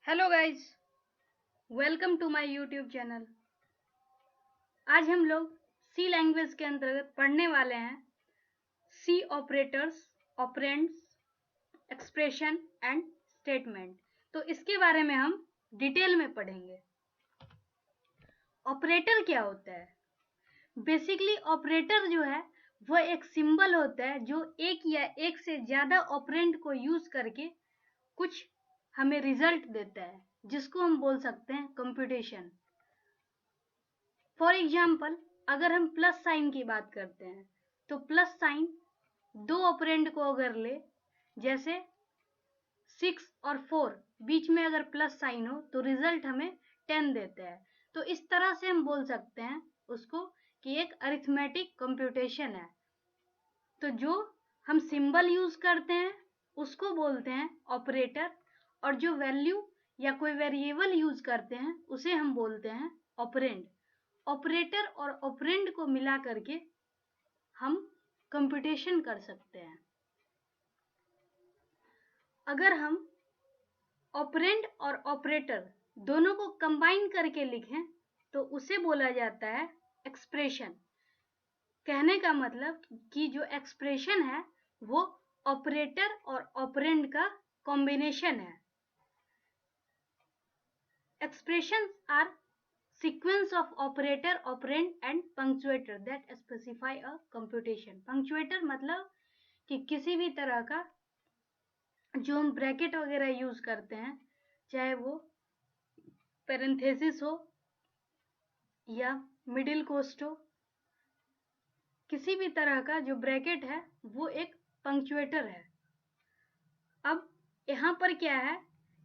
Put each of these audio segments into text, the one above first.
Hello guys, welcome to my YouTube channel. आज हम लोग सी लैंग्वेज के अंतर्गत पढ़ने वाले हैं C operators, operands, expression and statement. तो इसके बारे में हम डिटेल में पढ़ेंगे। ऑपरेटर क्या होता है? बेसिकली ऑपरेटर जो है वह एक सिंबल होता है जो एक या एक से ज्यादा ऑपरेंड को यूज करके कुछ हमें रिजल्ट देता है, जिसको हम बोल सकते हैं कंप्यूटेशन। फॉर एग्जाम्पल, अगर हम प्लस साइन की बात करते हैं तो प्लस साइन दो ऑपरेंड को अगर ले, जैसे 6 और 4 बीच में अगर प्लस साइन हो तो रिजल्ट हमें 10 देता है। तो इस तरह से हम बोल सकते हैं उसको कि एक अरिथमेटिक कंप्यूटेशन है। तो जो हम सिंबल यूज करते हैं उसको बोलते हैं ऑपरेटर, और जो वैल्यू या कोई वेरिएबल यूज करते हैं उसे हम बोलते हैं ऑपरेंड। ऑपरेटर और ऑपरेंड को मिला करके हम कंप्यूटेशन कर सकते हैं। अगर हम ऑपरेंड और ऑपरेटर दोनों को कंबाइन करके लिखें तो उसे बोला जाता है एक्सप्रेशन। कहने का मतलब कि जो एक्सप्रेशन है वो ऑपरेटर और ऑपरेंड का कॉम्बिनेशन है। Expressions are sequence of operator, operand and punctuator that specify a computation। punctuator मतलब कि किसी भी तरह का जो हम ब्रैकेट वगैरह यूज करते हैं, चाहे वो पैरेंथेसिस हो या मिडिल कोस्ट हो, किसी भी तरह का जो ब्रैकेट है वो एक पंक्चुएटर है। अब यहाँ पर क्या है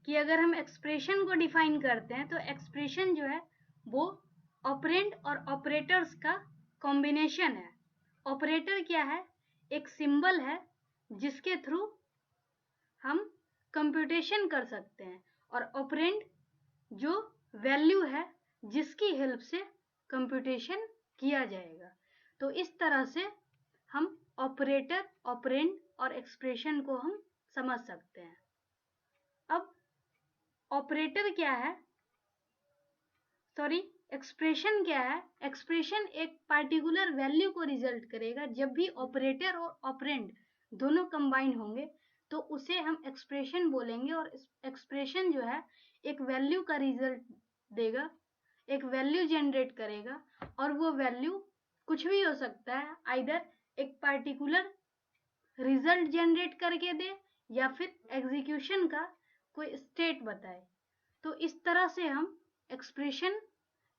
कि अगर हम एक्सप्रेशन को डिफाइन करते हैं तो एक्सप्रेशन जो है वो ऑपरेंड और ऑपरेटर्स का कॉम्बिनेशन है। ऑपरेटर क्या है? एक सिंबल है जिसके थ्रू हम कंप्यूटेशन कर सकते हैं, और ऑपरेंड जो वैल्यू है जिसकी हेल्प से कंप्यूटेशन किया जाएगा। तो इस तरह से हम ऑपरेटर, ऑपरेंड और एक्सप्रेशन को हम समझ सकते हैं। अब ऑपरेटर क्या है, एक्सप्रेशन क्या है? एक्सप्रेशन एक पार्टिकुलर वैल्यू को रिजल्ट करेगा। जब भी ऑपरेटर और ऑपरेंड दोनों कंबाइन होंगे तो उसे हम एक्सप्रेशन बोलेंगे, और एक्सप्रेशन जो है एक वैल्यू का रिजल्ट देगा, एक वैल्यू जनरेट करेगा, और वो वैल्यू कुछ भी हो सकता है, आइदर एक पार्टिकुलर रिजल्ट जनरेट करके दे या फिर एग्जीक्यूशन का कोई स्टेट बताए। तो इस तरह से हम एक्सप्रेशन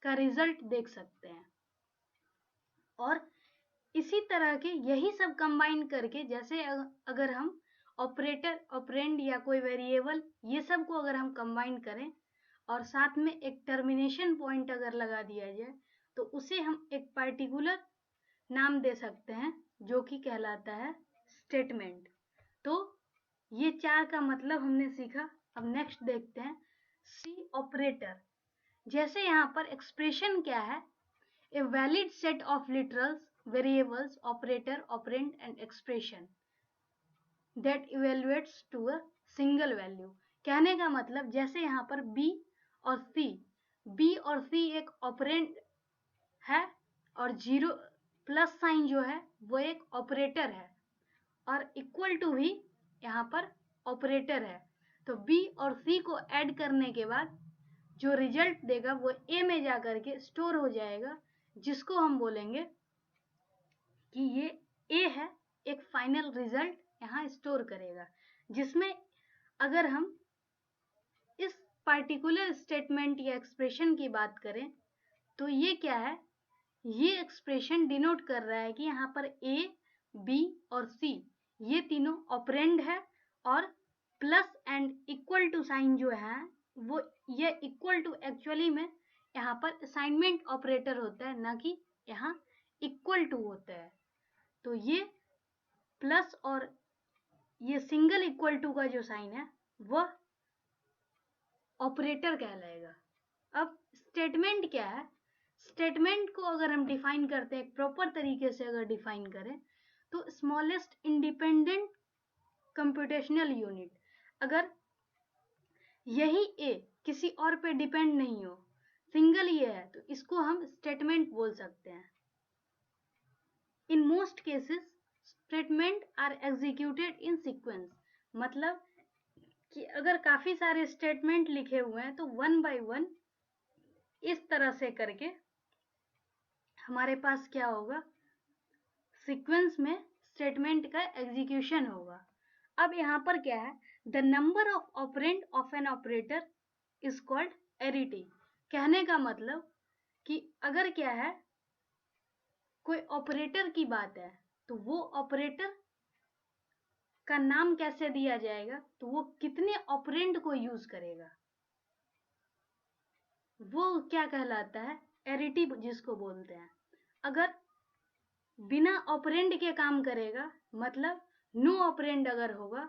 का रिजल्ट देख सकते हैं। और इसी तरह के यही सब कंबाइन करके, जैसे अगर हम ऑपरेटर, ऑपरेंड या कोई वेरिएबल, ये सब को अगर हम कंबाइन करें और साथ में एक टर्मिनेशन पॉइंट अगर लगा दिया जाए तो उसे हम एक पर्टिकुलर नाम दे सकते हैं जो कि कहलाता है स्टेटमेंट। तो ये चार का मतलब हमने सीखा। अब नेक्स्ट देखते हैं सी ऑपरेटर। जैसे यहाँ पर एक्सप्रेशन क्या है? A valid set of literals, variables, operator, operand and expression that evaluates to a single value. कहने का मतलब जैसे यहाँ पर बी और सी एक ऑपरेंड है, और जीरो प्लस साइन जो है वो एक ऑपरेटर है, और इक्वल टू भी यहाँ पर ऑपरेटर है। तो बी और सी को ऐड करने के बाद जो रिजल्ट देगा वो ए में जाकर के स्टोर हो जाएगा, जिसको हम बोलेंगे कि ये ए है, एक फाइनल रिजल्ट यहाँ स्टोर करेगा। जिसमें अगर हम इस पार्टिकुलर स्टेटमेंट या एक्सप्रेशन की बात करें तो ये क्या है? ये एक्सप्रेशन डिनोट कर रहा है कि यहाँ पर ए, बी और सी ये तीनों ऑपरेंड है, और plus and equal to sign जो है वो ये इक्वल टू एक्चुअली में यहाँ पर असाइनमेंट ऑपरेटर होता है, ना कि यहाँ इक्वल टू होता है। तो ये प्लस और ये सिंगल इक्वल टू का जो साइन है वह ऑपरेटर कहलाएगा। अब स्टेटमेंट क्या है? स्टेटमेंट को अगर हम डिफाइन करते हैं, एक प्रॉपर तरीके से अगर डिफाइन करें तो स्मॉलेस्ट इंडिपेंडेंट कंप्यूटेशनल यूनिट। अगर यही ए किसी और पे डिपेंड नहीं हो, सिंगल ये है, तो इसको हम स्टेटमेंट बोल सकते हैं। In most cases statement are executed in sequence, मतलब कि अगर काफी सारे स्टेटमेंट लिखे हुए हैं तो वन बाय वन इस तरह से करके हमारे पास क्या होगा, सीक्वेंस में स्टेटमेंट का एग्जीक्यूशन होगा। अब यहाँ पर क्या है, the number of operand of an operator is called arity. कहने का मतलब कि अगर क्या है, कोई ऑपरेटर की बात है तो वो ऑपरेटर का नाम कैसे दिया जाएगा, तो वो कितने ऑपरेंड को यूज करेगा, वो क्या कहलाता है, एरिटी जिसको बोलते हैं। अगर बिना ऑपरेंड के काम करेगा, मतलब नो ऑपरेंड अगर होगा,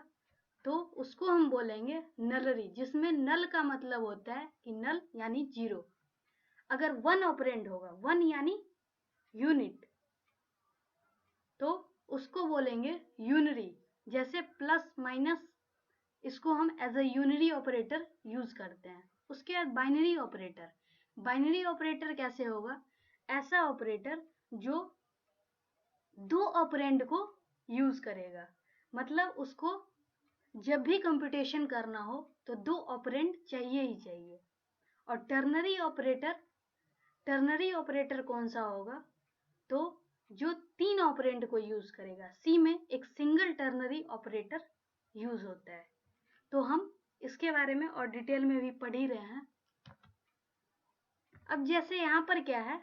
तो उसको हम बोलेंगे नलरी, जिसमें नल का मतलब होता है कि नल यानी जीरो। अगर वन ऑपरेंड होगा, वन यानी यूनिट, तो उसको बोलेंगे यूनरी। जैसे प्लस माइनस, इसको हम as a unary operator use करते हैं। उसके बाद बाइनरी ऑपरेटर। बाइनरी ऑपरेटर कैसे होगा, ऐसा ऑपरेटर जो दो ऑपरेंड को यूज करेगा, मतलब उसको जब भी कंप्यूटेशन करना हो तो दो ऑपरेंड चाहिए ही चाहिए। और टर्नरी ऑपरेटर, टर्नरी ऑपरेटर कौन सा होगा, तो जो तीन ऑपरेंड को यूज करेगा। सी में एक सिंगल टर्नरी ऑपरेटर यूज होता है, तो हम इसके बारे में और डिटेल में भी पढ़ ही रहे हैं। अब जैसे यहाँ पर क्या है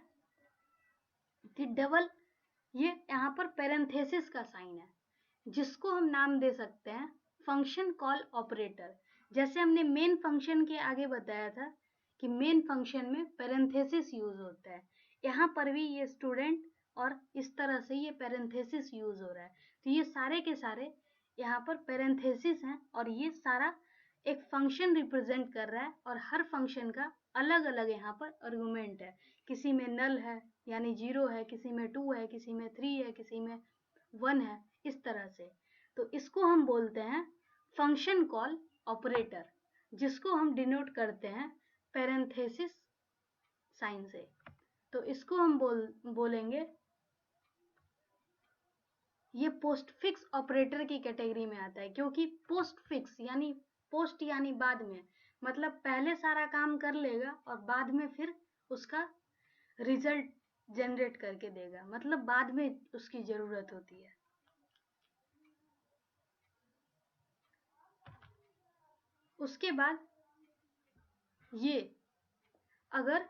कि डबल, ये यहाँ पर पैरेंथेसिस का साइन है, जिसको हम नाम दे सकते हैं फंक्शन कॉल ऑपरेटर। जैसे हमने मेन फंक्शन के आगे बताया था कि मेन फंक्शन में पैरेंथेसिस यूज होता है, यहाँ पर भी ये स्टूडेंट और इस तरह से ये पैरेंथेसिस यूज हो रहा है। तो ये सारे के सारे यहाँ पर पैरेंथेसिस हैं, और ये सारा एक फंक्शन रिप्रेजेंट कर रहा है, और हर फंक्शन का अलग अलग यहाँ पर आर्गुमेंट है। किसी में नल है यानी जीरो है, किसी में 2 है, किसी में 3 है, किसी में 1 है, इस तरह से। तो इसको हम बोलते हैं फंक्शन कॉल ऑपरेटर, जिसको हम डिनोट करते हैं पैरेंथेसिस साइन से। तो इसको हम बोलेंगे, ये पोस्टफिक्स ऑपरेटर की कैटेगरी में आता है, क्योंकि पोस्टफिक्स यानी पोस्ट यानी बाद में, मतलब पहले सारा काम कर लेगा और बाद में फिर उसका रिजल्ट जनरेट करके देगा, मतलब बाद में उसकी जरूरत होती है। उसके बाद ये अगर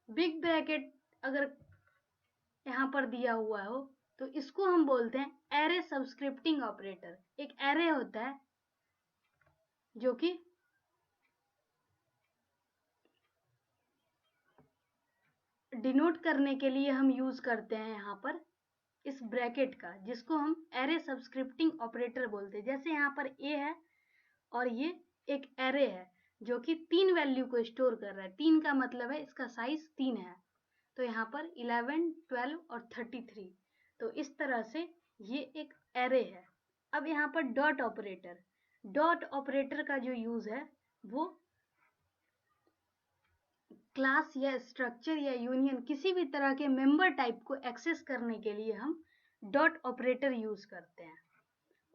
बिग ब्रैकेट अगर यहाँ पर दिया हुआ हो, तो इसको हम बोलते हैं एरे सबस्क्रिप्टिंग ऑपरेटर। एक एरे होता है जो कि डिनोट करने के लिए हम यूज करते हैं यहाँ पर इस ब्रैकेट का, जिसको हम एरे सबस्क्रिप्टिंग ऑपरेटर बोलते हैं। जैसे यहाँ पर ए है और ये एक एरे है जो कि 3 वैल्यू को स्टोर कर रहा है। 3 का मतलब है इसका साइज 3 है, तो यहाँ पर 11, 12 और 33। तो इस तरह से ये एक एरे है। अब यहाँ पर डॉट ऑपरेटर, डॉट ऑपरेटर का जो यूज है वो क्लास या स्ट्रक्चर या यूनियन किसी भी तरह के मेंबर टाइप को एक्सेस करने के लिए हम डॉट ऑपरेटर यूज करते हैं।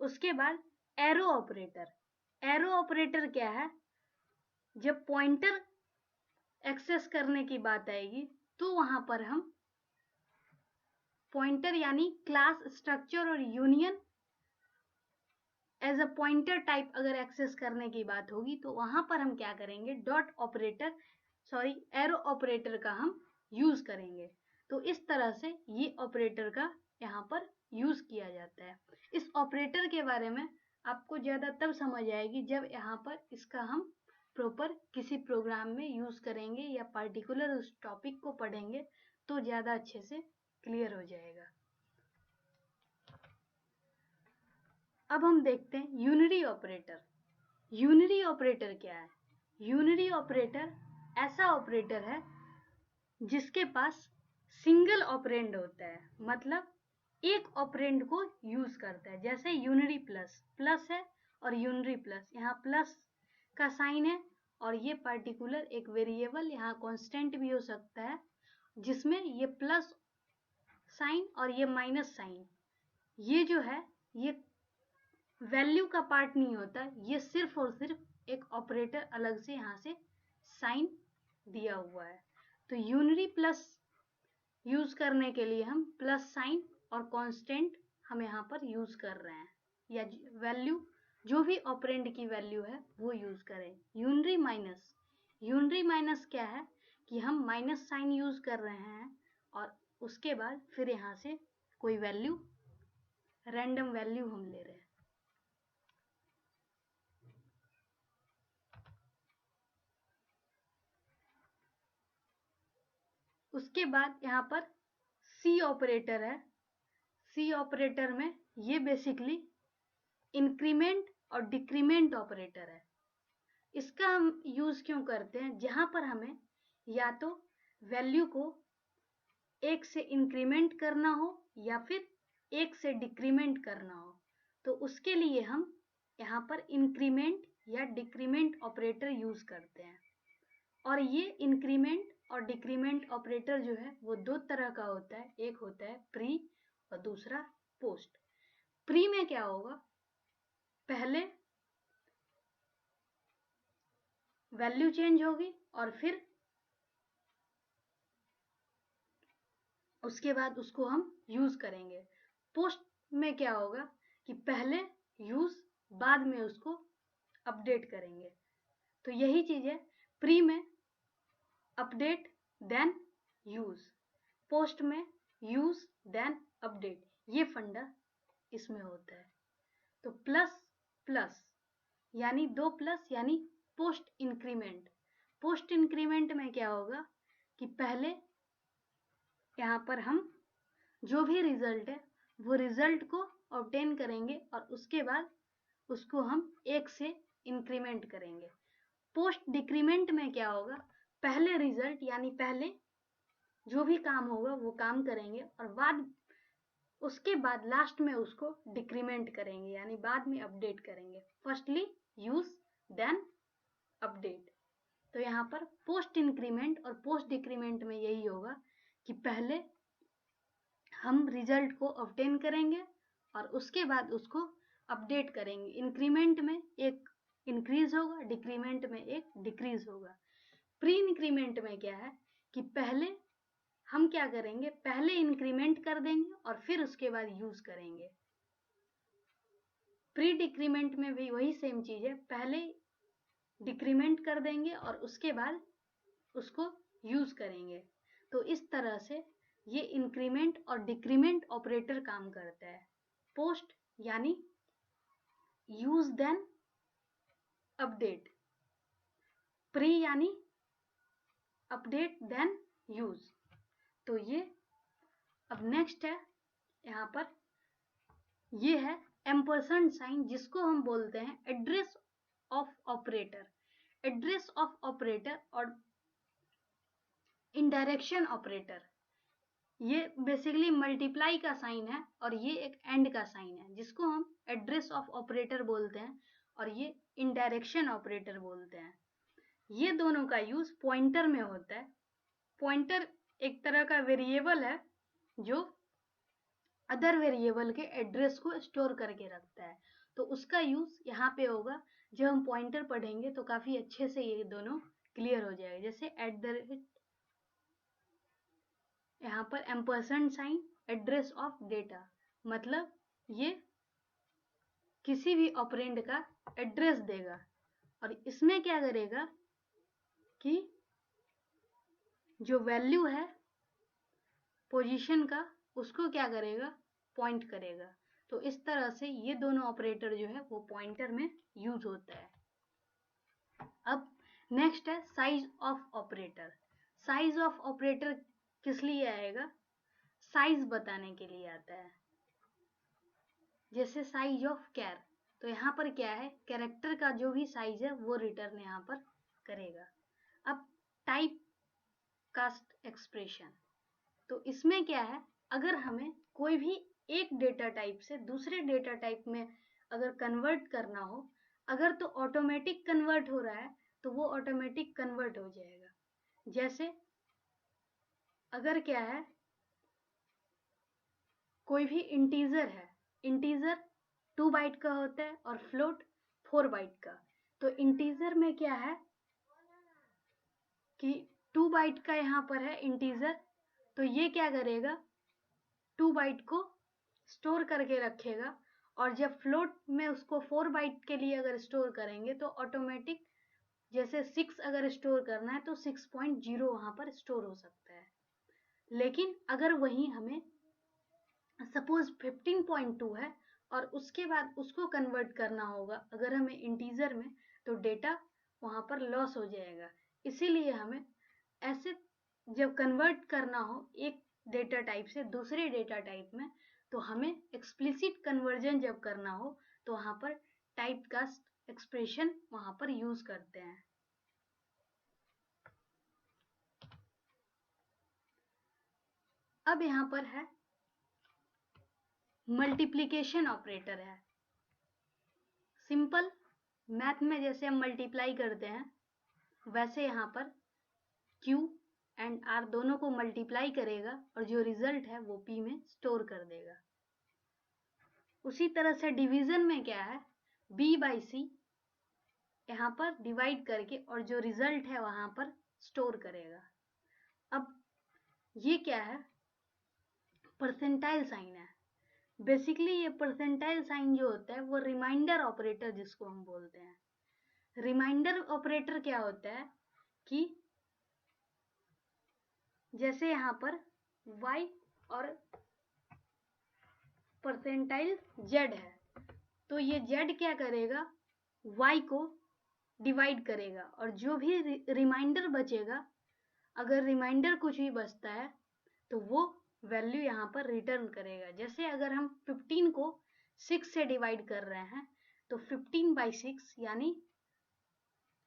उसके बाद एरो ऑपरेटर। एरो ऑपरेटर क्या है, जब पॉइंटर एक्सेस करने की बात आएगी तो वहां पर हम पॉइंटर यानी क्लास, स्ट्रक्चर और union as a pointer type अगर एक्सेस करने की बात होगी तो वहां पर हम क्या करेंगे, डॉट ऑपरेटर एरो ऑपरेटर का हम यूज करेंगे। तो इस तरह से ये ऑपरेटर का यहाँ पर यूज किया जाता है। इस ऑपरेटर के बारे में आपको ज्यादा तब समझ आएगी जब यहाँ पर इसका हम प्रॉपर किसी प्रोग्राम में यूज करेंगे या पर्टिकुलर उस टॉपिक को पढ़ेंगे, तो ज्यादा अच्छे से क्लियर हो जाएगा। अब हम देखते हैं यूनरी ऑपरेटर। यूनरी ऑपरेटर क्या है? यूनरी ऑपरेटर ऐसा ऑपरेटर है जिसके पास सिंगल ऑपरेंड होता है, मतलब एक ऑपरेंड को यूज करता है। जैसे यूनरी प्लस, प्लस है और यूनरी प्लस, यहाँ प्लस का साइन है और ये पार्टिकुलर एक वेरिएबल यहाँ कांस्टेंट भी हो सकता है, जिसमें ये प्लस साइन और ये माइनस साइन, ये जो है ये वैल्यू का पार्ट नहीं होता, ये सिर्फ और सिर्फ एक ऑपरेटर अलग से यहाँ से साइन दिया हुआ है। तो यूनरी प्लस यूज करने के लिए हम प्लस साइन और कांस्टेंट हम यहाँ पर यूज कर रहे हैं, या वैल्यू जो भी ऑपरेंड की वैल्यू है वो यूज करें। यूनरी माइनस क्या है कि हम माइनस साइन यूज कर रहे हैं और उसके बाद फिर यहाँ से कोई वैल्यू, रैंडम वैल्यू हम ले रहे हैं। उसके बाद यहाँ पर सी ऑपरेटर है। सी ऑपरेटर में ये बेसिकली इंक्रीमेंट और डिक्रीमेंट ऑपरेटर है। इसका हम यूज क्यों करते हैं? जहां पर हमें या तो वैल्यू को एक से इंक्रीमेंट करना हो या फिर एक से डिक्रीमेंट करना हो, तो उसके लिए हम यहाँ पर इंक्रीमेंट या डिक्रीमेंट ऑपरेटर यूज करते हैं। और ये इंक्रीमेंट और डिक्रीमेंट ऑपरेटर जो है वो दो तरह का होता है, एक होता है प्री और दूसरा पोस्ट। प्री में क्या होगा, पहले वैल्यू चेंज होगी और फिर उसके बाद उसको हम यूज करेंगे। पोस्ट में क्या होगा कि पहले यूज, बाद में उसको अपडेट करेंगे। तो यही चीज है, प्री में अपडेट देन यूज, पोस्ट में यूज देन अपडेट, ये फंडा इसमें होता है। तो प्लस प्लस यानी दो प्लस यानी पोस्ट इंक्रीमेंट। पोस्ट इंक्रीमेंट में क्या होगा कि पहले यहाँ पर हम जो भी रिजल्ट है वो रिजल्ट को ऑब्टेन करेंगे और उसके बाद उसको हम एक से इंक्रीमेंट करेंगे। पोस्ट डिक्रीमेंट में क्या होगा, पहले रिजल्ट यानी पहले जो भी काम होगा वो काम करेंगे और बाद उसके बाद लास्ट में उसको डिक्रीमेंट करेंगे, यानी बाद में अपडेट करेंगे। Firstly use then update. तो यहाँ पर पोस्ट इंक्रीमेंट और पोस्ट डिक्रीमेंट में यही होगा कि पहले हम रिजल्ट को ऑब्टेन करेंगे और उसके बाद उसको अपडेट करेंगे। इंक्रीमेंट में एक इंक्रीज होगा, डिक्रीमेंट में एक डिक्रीज होगा। प्री इंक्रीमेंट में क्या है कि पहले हम क्या करेंगे, पहले इंक्रीमेंट कर देंगे और फिर उसके बाद यूज करेंगे। प्री डिक्रीमेंट में भी वही सेम चीज है, पहले डिक्रीमेंट कर देंगे और उसके बाद उसको यूज करेंगे। तो इस तरह से ये इंक्रीमेंट और डिक्रीमेंट ऑपरेटर काम करता है। पोस्ट यानी यूज देन अपडेट, प्री यानी अपडेट देन यूज। तो ये अब नेक्स्ट है, यहाँ पर ये है एम्परसेंड साइन, जिसको हम बोलते हैं address of operator. Address of operator और इनडायरेक्शन ऑपरेटर, ये बेसिकली मल्टीप्लाई का साइन है और ये एक एंड का साइन है, जिसको हम एड्रेस ऑफ ऑपरेटर बोलते हैं और ये इनडायरेक्शन ऑपरेटर बोलते हैं। ये दोनों का यूज पॉइंटर में होता है। पॉइंटर एक तरह का वेरिएबल है जो अदर वेरिएबल के एड्रेस को स्टोर करके रखता है। तो उसका यूज यहाँ पे होगा। जब हम पॉइंटर पढ़ेंगे तो काफी अच्छे से ये दोनों क्लियर हो जाएगा। जैसे एट द रेट, यहाँ पर ampersand sign, address of data, मतलब ये किसी भी ऑपरेंड का एड्रेस देगा और इसमें क्या करेगा कि जो वैल्यू है पोजीशन का उसको क्या करेगा, पॉइंट करेगा। तो इस तरह से ये दोनों ऑपरेटर जो है वो पॉइंटर में यूज होता है। अब नेक्स्ट है size of operator. Size of operator किस लिए आएगा, साइज बताने के लिए आता है। जैसे साइज ऑफ कैर, तो यहाँ पर क्या है, कैरेक्टर का जो भी साइज है वो रिटर्न यहाँ पर करेगा। अब टाइप कास्ट एक्सप्रेशन, तो इसमें क्या है, अगर हमें कोई भी एक डेटा टाइप से दूसरे डेटा टाइप में अगर कन्वर्ट करना हो, अगर तो ऑटोमेटिक कन्वर्ट हो रहा है तो वो ऑटोमेटिक कन्वर्ट हो जाएगा। जैसे अगर क्या है, कोई भी इंटीजर है, इंटीजर 2 बाइट का होता है और फ्लोट 4 बाइट का। तो इंटीजर में क्या है कि 2 बाइट का यहाँ पर है इंटीजर, तो ये क्या करेगा, 2 बाइट को स्टोर करके रखेगा, और जब फ्लोट में उसको 4 बाइट के लिए अगर स्टोर करेंगे तो ऑटोमेटिक, जैसे 6 अगर स्टोर करना है तो 6.0 वहाँ पर स्टोर हो सकता है। लेकिन अगर वही हमें सपोज 15.2 है और उसके बाद उसको कन्वर्ट करना होगा अगर हमें इंटीजर में, तो डेटा वहाँ पर लॉस हो जाएगा। इसीलिए हमें ऐसे जब कन्वर्ट करना हो एक डेटा टाइप से दूसरे डेटा टाइप में, तो हमें एक्सप्लिसिट कन्वर्जन जब करना हो तो वहाँ पर टाइपकास्ट एक्सप्रेशन वहाँ पर यूज करते हैं। अब यहाँ पर है मल्टीप्लिकेशन ऑपरेटर है। सिंपल मैथ में जैसे हम मल्टीप्लाई करते हैं वैसे यहाँ पर Q एंड R दोनों को मल्टीप्लाई करेगा और जो रिजल्ट है वो P में स्टोर कर देगा। उसी तरह से डिवीजन में क्या है, B बाई C यहाँ पर डिवाइड करके और जो रिजल्ट है वहाँ पर स्टोर करेगा। अब ये क्या है, परसेंटाइल साइन है। बेसिकली ये परसेंटाइल साइन जो होता है वो रिमाइंडर ऑपरेटर जिसको हम बोलते हैं। रिमाइंडर ऑपरेटर क्या होता है कि जैसे यहाँ पर y और परसेंटाइल z है, तो ये z क्या करेगा, y को डिवाइड करेगा और जो भी रिमाइंडर बचेगा, अगर रिमाइंडर कुछ भी बचता है तो वो वैल्यू यहाँ पर रिटर्न करेगा। जैसे अगर हम 15 को 6 से डिवाइड कर रहे हैं तो 15/6 यानी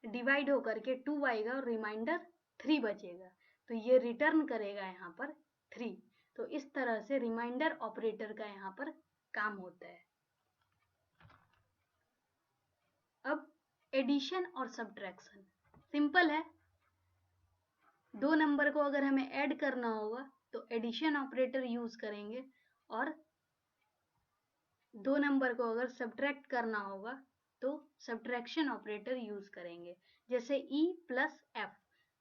डिवाइड होकर के 2 आएगा और रिमाइंडर 3 बचेगा, तो ये रिटर्न करेगा यहाँ पर 3। तो इस तरह से रिमाइंडर ऑपरेटर का यहाँ पर काम होता है। अब एडिशन और सब्ट्रैक्शन सिंपल है। 2 नंबर को अगर हमें ऐड करना होगा तो एडिशन ऑपरेटर यूज करेंगे, और 2 नंबर को अगर सब्ट्रैक्ट करना होगा तो सब्ट्रैक्शन ऑपरेटर यूज करेंगे। जैसे E प्लस F,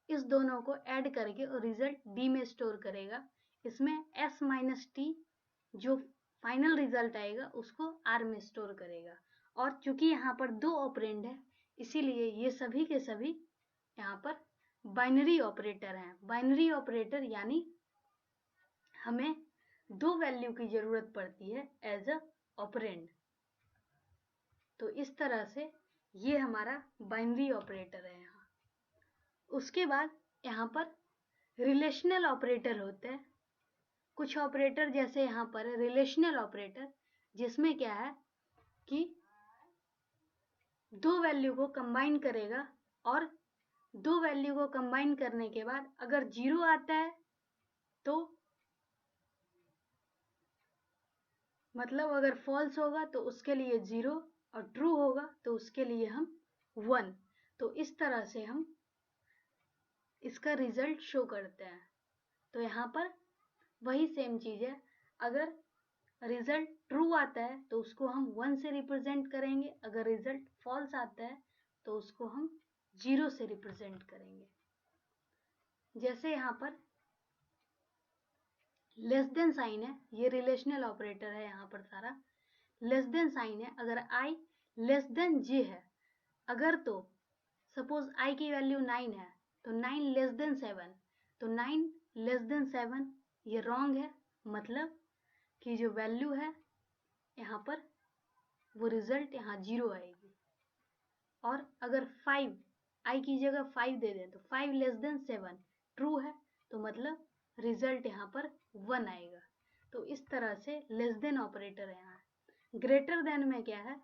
इस दोनों को ऐड करके और रिजल्ट D में स्टोर करेगा। इसमें S माइनस T जो फाइनल रिजल्ट आएगा उसको R में स्टोर करेगा। और चूंकि यहाँ पर 2 ऑपरेंड है इसीलिए ये सभी के सभी यहाँ पर बाइनरी ऑपरेटर हैं। बाइनरी ऑपरेटर यानी हमें 2 वैल्यू की जरूरत पड़ती है एज अ ऑपरेंड। तो इस तरह से ये हमारा बाइनरी ऑपरेटर है यहाँ। उसके बाद यहाँ पर रिलेशनल ऑपरेटर होते हैं। कुछ ऑपरेटर जैसे यहाँ पर रिलेशनल ऑपरेटर, जिसमें क्या है कि 2 वैल्यू को कंबाइन करेगा और 2 वैल्यू को कंबाइन करने के बाद अगर 0 आता है तो मतलब अगर फॉल्स होगा तो उसके लिए 0 और ट्रू होगा तो उसके लिए हम 1। तो इस तरह से हम इसका रिजल्ट शो करते हैं। तो यहाँ पर वही सेम चीज है, अगर रिजल्ट ट्रू आता है तो उसको हम 1 से रिप्रेजेंट करेंगे, अगर रिजल्ट फॉल्स आता है तो उसको हम 0 से रिप्रेजेंट करेंगे। जैसे यहाँ पर लेस देन साइन है, ये रिलेशनल ऑपरेटर है, यहाँ पर सारा लेस देन साइन है। अगर i लेस देन j है, अगर तो सपोज i की वैल्यू 9 है तो 9 लेस देन 7, तो 9 लेस देन 7 ये रॉन्ग है, मतलब कि जो वैल्यू है यहाँ पर वो रिजल्ट यहाँ 0 आएगी। और अगर 5 i की जगह 5 दे दें तो 5 लेस देन 7 ट्रू है, तो मतलब रिजल्ट यहाँ पर 1 आएगा। तो इस तरह से लेस देन ऑपरेटर है यहाँ। ग्रेटर देन में क्या है,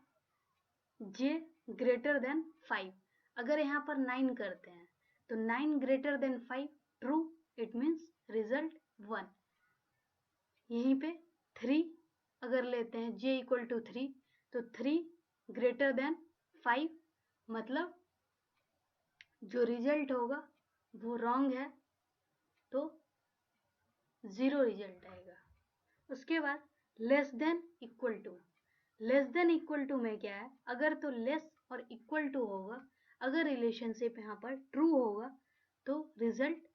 j ग्रेटर देन 5, अगर यहाँ पर 9 करते हैं तो 9 greater than 5 true, it means result 1। यहीं पे 3 अगर लेते हैं j इक्वल टू 3, तो 3 ग्रेटर देन 5 मतलब जो रिजल्ट होगा वो रॉन्ग है तो 0 रिजल्ट आएगा। उसके बाद लेस देन इक्वल टू में क्या है, अगर तो लेस और इक्वल टू होगा, अगर रिलेशनशिप यहाँ पर ट्रू होगा तो रिजल्ट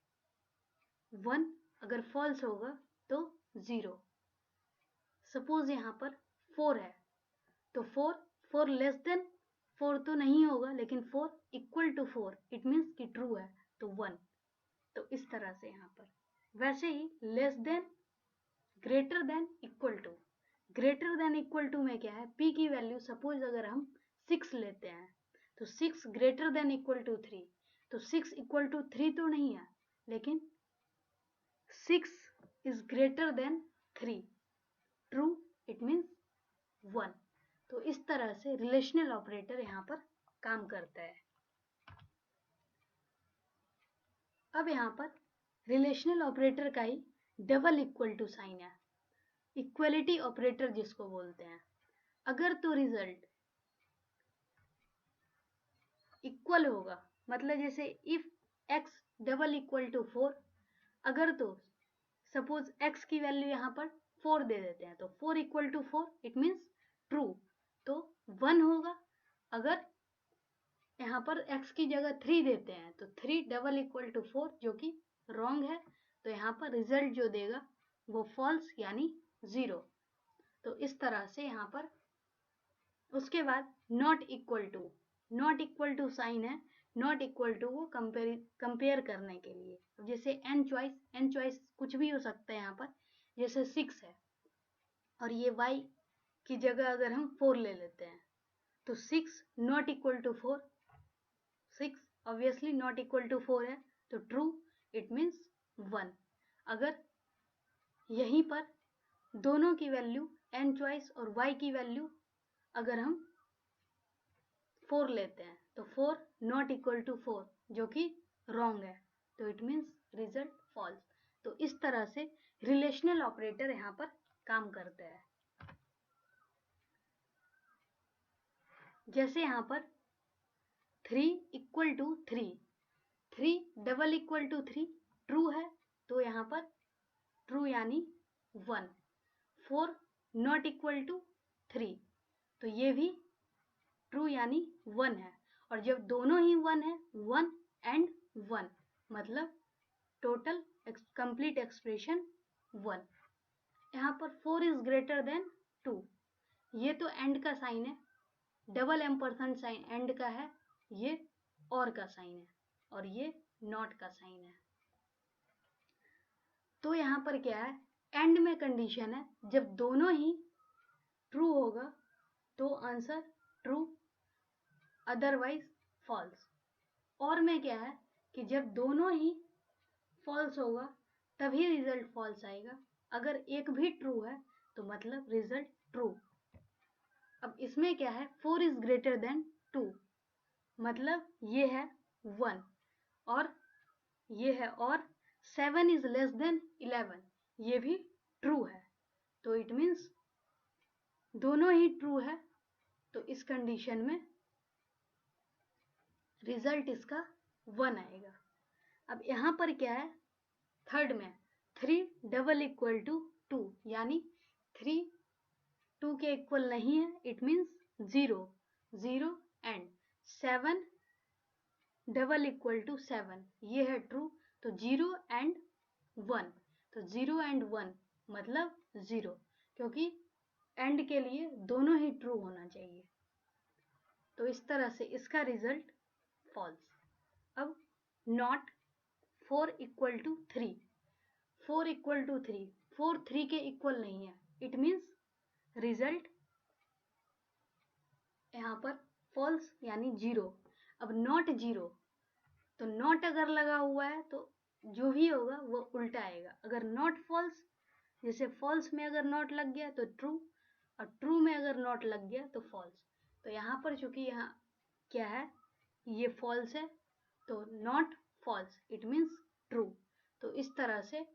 1, अगर फॉल्स होगा तो 0। सपोज यहाँ पर 4 है तो 4 लेस देन 4 तो नहीं होगा, लेकिन 4 इक्वल टू 4 इट मीन्स कि ट्रू है तो 1। तो इस तरह से यहाँ पर वैसे ही less than greater than equal to में क्या है, p की वैल्यू सपोज अगर हम 6 लेते हैं तो 6 ग्रेटर देन इक्वल टू 3, तो 6 इक्वल टू 3 तो नहीं है, लेकिन 6 is greater than 3, true it means 1। तो इस तरह से रिलेशनल ऑपरेटर यहाँ पर काम करता है। अब यहाँ पर रिलेशनल ऑपरेटर का ही डबल इक्वल टू साइन है, इक्वलिटी ऑपरेटर जिसको बोलते हैं। अगर तो रिजल्ट इक्वल होगा, मतलब जैसे if x double equal to 4, अगर तो सपोज x की वैल्यू यहाँ पर 4 दे देते हैं तो 4 equal to 4 it means true, तो 1 होगा। अगर यहाँ पर x की जगह 3 देते हैं तो 3 डबल इक्वल टू 4 जो कि रॉन्ग है, तो यहाँ पर रिजल्ट जो देगा वो फॉल्स यानी 0। तो इस तरह से यहाँ पर उसके बाद नॉट इक्वल टू साइन है, नॉट इक्वल टू को कंपेयर करने के लिए। अब जैसे एन चॉइस कुछ भी हो सकता है यहाँ पर, जैसे 6 है और ये y की जगह अगर हम 4 ले लेते हैं तो 6 not equal to 4, 6 obviously not equal to 4 है तो ट्रू इट मीन्स 1। अगर यहीं पर दोनों की वैल्यू एन चॉइस और y की वैल्यू अगर हम 4 लेते हैं तो 4 नॉट इक्वल टू 4 जो कि रॉन्ग है, तो इट मीन्स रिजल्ट फॉल्स। तो इस तरह से रिलेशनल ऑपरेटर यहाँ पर काम करते हैं। जैसे यहाँ पर 3 equal to 3 double equal to 3 true है तो यहाँ पर ट्रू यानी 1। 4 नॉट इक्वल टू 3 तो ये भी ट्रू यानी 1 है, और जब दोनों ही 1 है, 1 एंड 1 मतलब टोटल कंप्लीट एक्सप्रेशन 1। यहाँ पर 4 इज ग्रेटर देन 2, ये तो एंड का साइन है, डबल एम्परसेंड साइन एंड का है, ये और का साइन है और ये नॉट का साइन है। तो यहाँ पर क्या है, एंड में कंडीशन है जब दोनों ही ट्रू होगा तो आंसर ट्रू, अदरवाइज फॉल्स। और में क्या है कि जब दोनों ही फॉल्स होगा तभी रिजल्ट फॉल्स आएगा, अगर एक भी ट्रू है तो मतलब रिजल्ट ट्रू। अब इसमें क्या है, 4 इज ग्रेटर देन 2 मतलब ये है 1 और ये है, और 7 इज लेस देन 11 ये भी ट्रू है, तो इट मीन्स दोनों ही ट्रू है। तो इस कंडीशन में रिजल्ट इसका 1 आएगा। अब यहाँ पर क्या है, थर्ड में 3 डबल इक्वल टू 2 यानी 3 2 के इक्वल नहीं है, it means 0 and 7 double equal to 7 ये है ट्रू, तो 0 एंड 1, तो 0 एंड 1 मतलब 0, क्योंकि एंड के लिए दोनों ही ट्रू होना चाहिए। तो इस तरह से इसका रिजल्ट फॉल्स। अब not 4 equal to 3, 4 equal to 3, 4 3 के इक्वल नहीं है, इट मीन्स रिजल्ट यहाँ पर फॉल्स यानी 0। अब नॉट 0, तो नॉट अगर लगा हुआ है तो जो भी होगा वो उल्टा आएगा। अगर नॉट फॉल्स, जैसे फॉल्स में अगर नॉट लग गया तो ट्रू, और ट्रू में अगर नॉट लग गया तो फॉल्स। तो यहाँ पर चूंकि यहाँ क्या है, ये फॉल्स है तो not false it means true. तो इस तरह से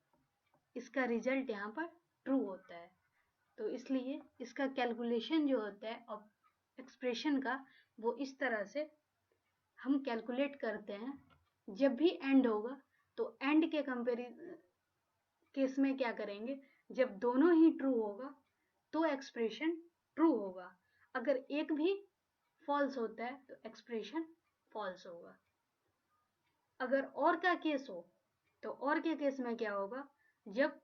इसका रिजल्ट यहाँ पर ट्रू होता है। तो इसलिए इसका कैलकुलेशन जो होता है एक्सप्रेशन का, वो इस तरह से हम कैलकुलेट करते हैं, जब भी एंड होगा तो एंड के केस में क्या करेंगे, जब दोनों ही ट्रू होगा तो एक्सप्रेशन ट्रू होगा, अगर एक भी फॉल्स होता है तो एक्सप्रेशन फॉल्स होगा। अगर और का केस हो तो और के केस में क्या होगा, जब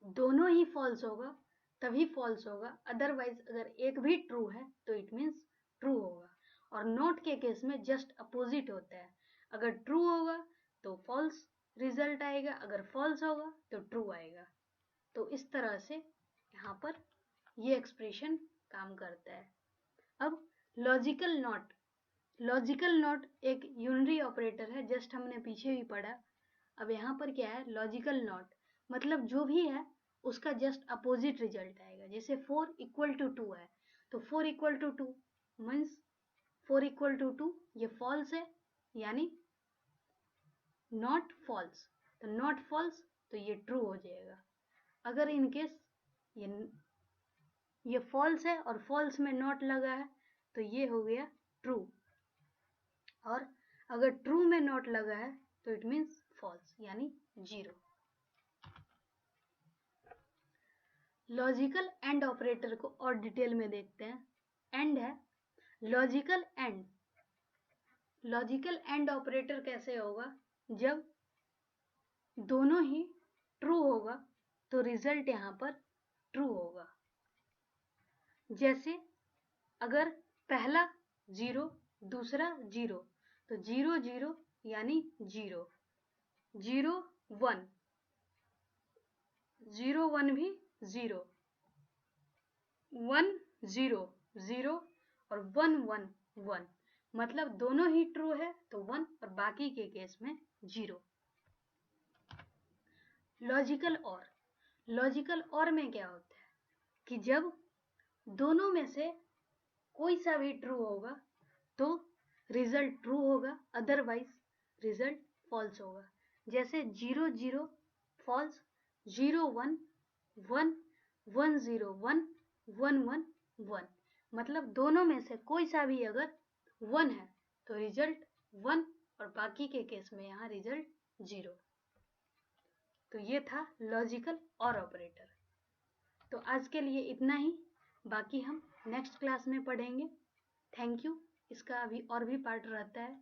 दोनों ही फॉल्स होगा तभी फॉल्स होगा, अदरवाइज अगर एक भी ट्रू है तो इट मीन्स ट्रू होगा। और नॉट के केस में जस्ट अपोजिट होता है, अगर ट्रू होगा तो फॉल्स रिजल्ट आएगा, अगर फॉल्स होगा तो ट्रू आएगा। तो इस तरह से यहाँ पर ये एक्सप्रेशन काम करता है। अब लॉजिकल नॉट, लॉजिकल नॉट एक यूनरी ऑपरेटर है, जस्ट हमने पीछे भी पढ़ा। अब यहाँ पर क्या है, लॉजिकल नॉट मतलब जो भी है उसका जस्ट अपोजिट रिजल्ट आएगा। जैसे 4 इक्वल टू 2 है तो 4 equal to 2 means 4 equal to 2 ये फॉल्स है, यानी नॉट फॉल्स, तो नॉट फॉल्स तो ये ट्रू हो जाएगा। अगर इनकेस ये फॉल्स है और फॉल्स में नॉट लगा है तो ये हो गया ट्रू, और अगर ट्रू में नॉट लगा है तो इट मीन्स फॉल्स यानी 0। लॉजिकल एंड ऑपरेटर को और डिटेल में देखते हैं। एंड है logical and, logical and operator कैसे होगा, जब दोनों ही ट्रू होगा तो रिजल्ट यहाँ पर ट्रू होगा। जैसे अगर पहला 0 दूसरा 0 तो 0 0 यानी 0, 0 1, 0 1 भी 0, 1 0 0 और 1 1 1, मतलब दोनों ही ट्रू है तो 1 और बाकी के केस में 0। लॉजिकल और, लॉजिकल और में क्या होता है कि जब दोनों में से कोई सा भी ट्रू होगा तो रिजल्ट ट्रू होगा, अदरवाइज रिजल्ट फॉल्स होगा। जैसे 0 0 फॉल्स, 0 1 1 1 0 1 1 1 1, मतलब दोनों में से कोई सा भी अगर 1 है तो रिजल्ट 1 और बाकी के केस में यहाँ रिजल्ट 0। तो ये था लॉजिकल और ऑपरेटर। तो आज के लिए इतना ही, बाकी हम नेक्स्ट क्लास में पढ़ेंगे। Thank you. इसका अभी और भी पार्ट रहता है।